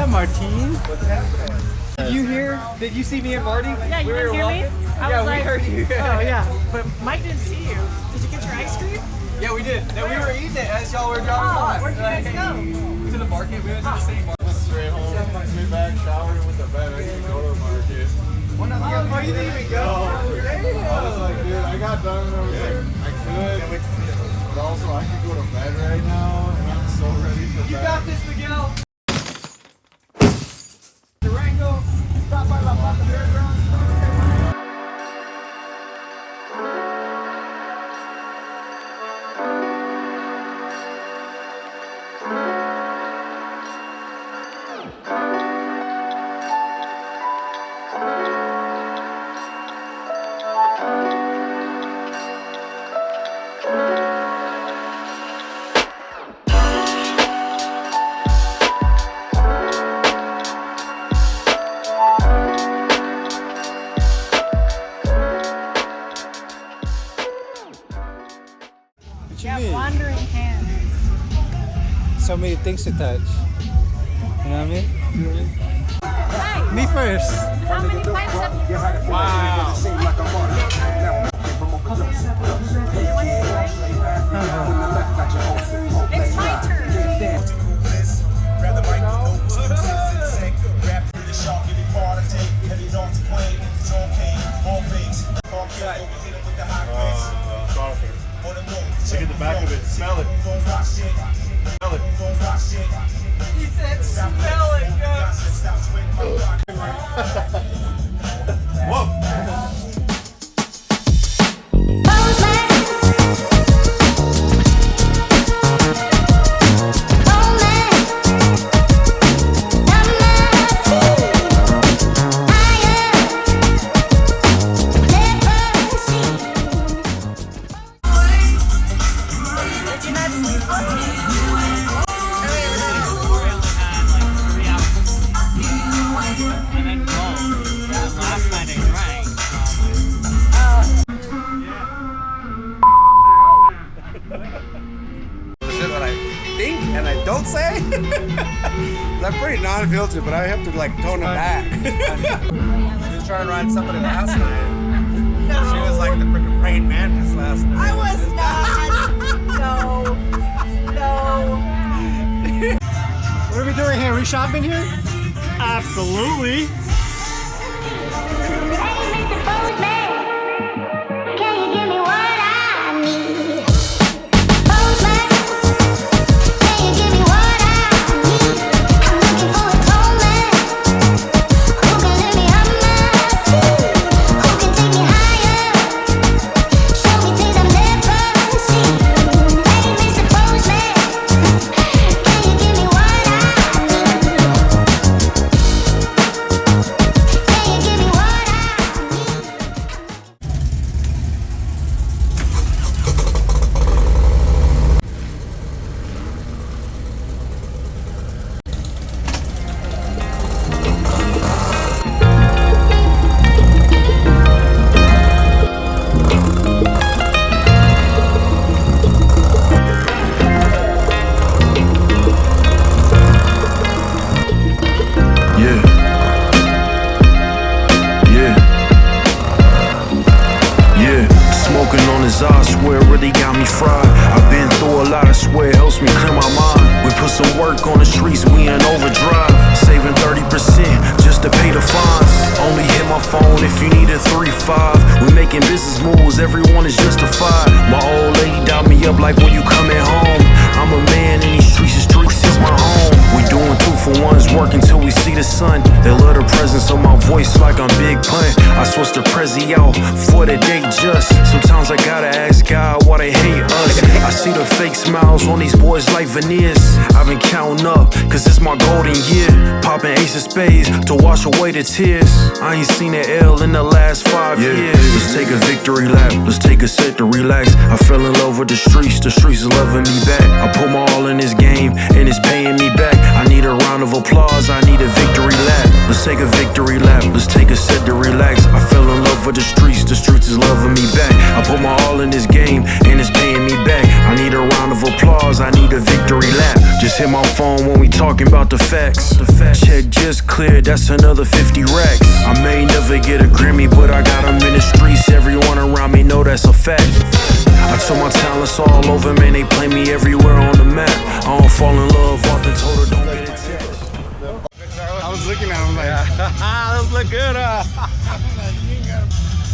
up, Martine? What's happening? Did you hear? Did you see me and Marty? Yeah, you didn't hear me? Yeah, we heard you. Oh yeah, but Mike didn't see you. Did you get your ice cream? Yeah, we did. No, we were eating it as y'all were driving by. Where'd you guys go? To the market. We went to the same market. Went straight home, straight back, showered with the bed. I didn't go to the market. Oh, you didn't even go? I was like, dude, I got done and I was like, I could. But also, I could go to bed right now, and I'm so ready for bed. You got this, Miguel. Durango, stop by La Plata Fairgrounds. What you mean? Wandering hands. So many things to touch. You know what I mean? Hi. Me first. How many pipes have you heard? Wow. It's my turn. Look at the back of it. Smell it. Smell it. He said, smell it, Whoa. What I think and I don't say. I'm pretty non-filtered, but I have to like tone it back. She was trying to ride somebody last night. No. She was like the freaking praying mantis last night. I was not. No. What are we doing here? Are we shopping here? Absolutely. I swear really got me fried. I've been through a lot, I swear it helps me clear my mind. We put some work on the streets, we in overdrive. Saving 30% just to pay the fines. Only hit my phone if you need a 3-5. We making business moves, everyone is justified. My old lady dialed me up like when you coming home. I'm a man in these streets is my home. We doing 2-for-1s, working till we see the sun. They love the presence of my voice like I'm Big Pun. I switched the Prezi out for the day just. Sometimes I gotta ask God why they hate us. I see the fake smiles on these boys like veneers. I've been counting up, cause it's my golden year. Popping ace of spades to wash away the tears. I ain't seen an L in the last 5 years. Let's take a victory lap, let's take a set to relax. I fell in love with the streets is loving me back. I put my all in this game, and it's paying me back. I need a round of applause, I need a victory lap. Let's take a victory lap, let's take a set to relax. I fell in love with the streets is loving me back. I put my all in this game, and it's paying me back. I need a round of applause, I need a victory lap. Just hit my phone when we talking about the facts. Check just cleared, that's another 50 racks. I may never get a Grammy, but I got 'em in the streets. Everyone around me know that's a fact. I told my talents all over, man, they play me everywhere on the map. I don't fall in love, often told her don't get it tipped. I was looking at him like, Those look good,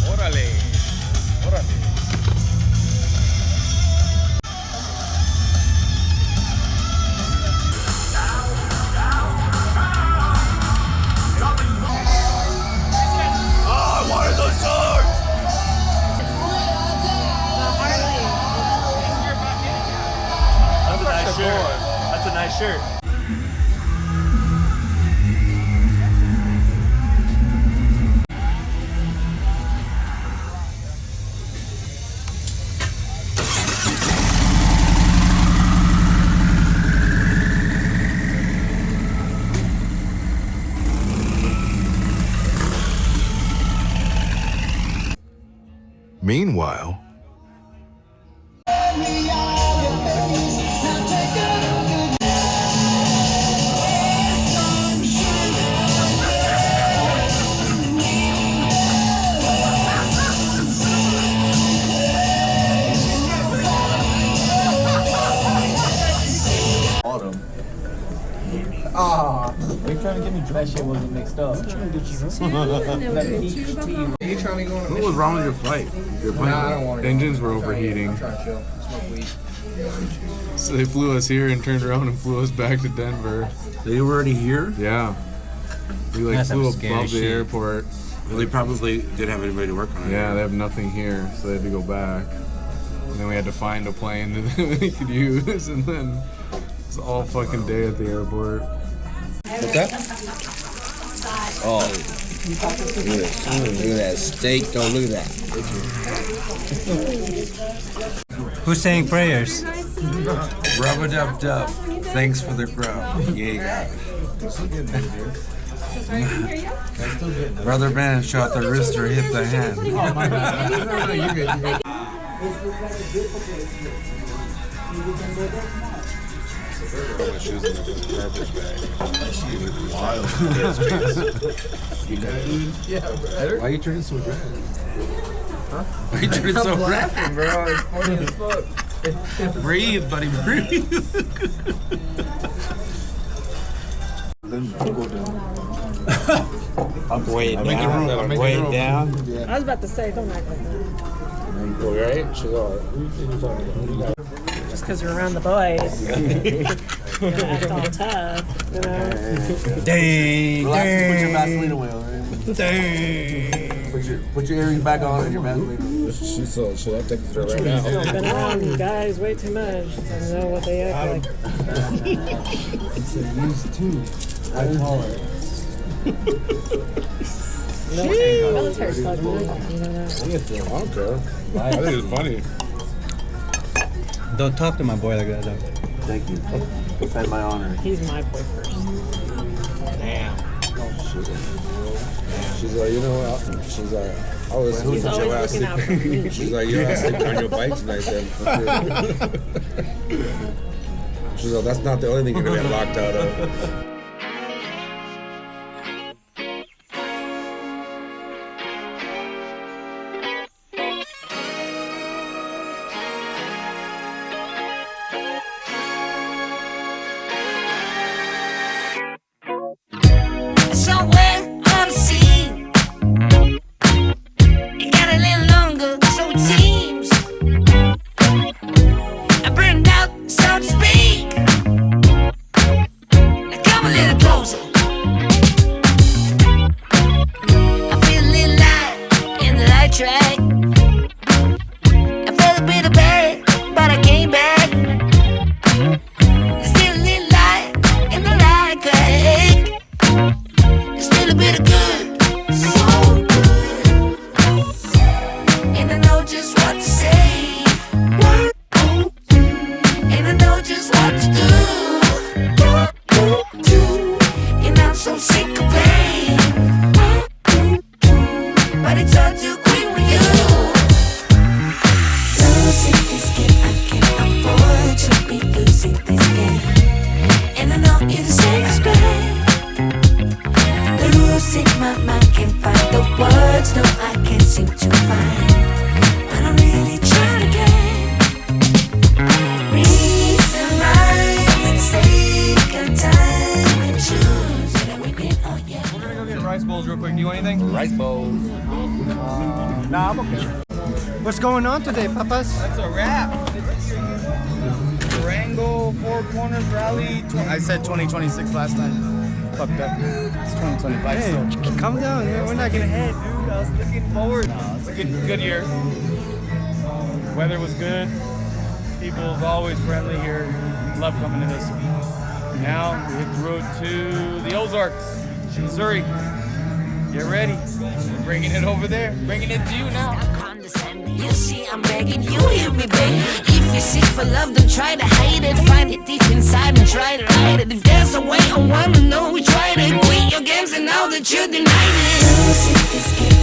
Órale. Órale. That's a nice shirt. Meanwhile, Are you trying to get me drunk? That shit wasn't mixed up. what was wrong with your flight? Your plane? Nah, I don't want to. Engines were overheating. I'm trying to chill. Smoke weed. So they flew us here and turned around and flew us back to Denver. They were already here? Yeah. We like That's some flew scary above the shit. airport. Well, they probably didn't have anybody to work on it. Yeah, they have nothing here, so they had to go back. And then we had to find a plane that we could use, and then it's all fucking day at the airport. What's that? Oh. Look at that steak. Don't look at that. Who's saying prayers? Rub-a-dub-dub. Thanks for the grub. Yeah. Brother man shot the wrist or hit the hand. Throw my shoes in the garbage bag. Why are you turning so red? Why are you turning so red? Bro, it's funny as fuck. Breathe, buddy, breathe. I'm way making room, I'm down. making Way room. down. I was about to say, don't act like that. You alright? She's alright. Just because you're around the boys. You're gonna act all tough, you know? Dang. Relax and put your Vaseline away, alright? Dang. Put your earrings back on and your Vaseline away. She'll have to take her right now. I've been on you guys way too much. I know what they act like. Military stuff, you know that. I don't care. I think it's funny. Don't talk to my boy like that, though. Thank you. Defend my honor. He's my boy first. Damn. She's like, you know what? She's like, I was He's always looking out for me. She's like, you're asleep on your bike tonight, then. She's like, that's not the only thing you're gonna get locked out of. Somewhere on the sea, it got a little longer, so it seems. I burned out, so to speak. Now come a little real quick. Do you want anything? Rice bowl. Nah, I'm okay. What's going on today, papas? That's a wrap. Durango, Four Corners Rally. I said 2026 last time. Fuck that. It's 2025 Hey, still. calm down. We're not Looking gonna. ahead, dude. I was looking forward. It's a good year. Weather was good. People's always friendly here. Love coming to this. Now we hit the road to the Ozarks, Missouri. Get ready. We're bringing it over there. Bringing it to you now. Condescending. You see, I'm begging you, hear me, baby. If you're sick for love, don't try to hide it. Find it deep inside and try to hide it. If there's a way, I wanna know we tried it. Quit your games and now that you denied it.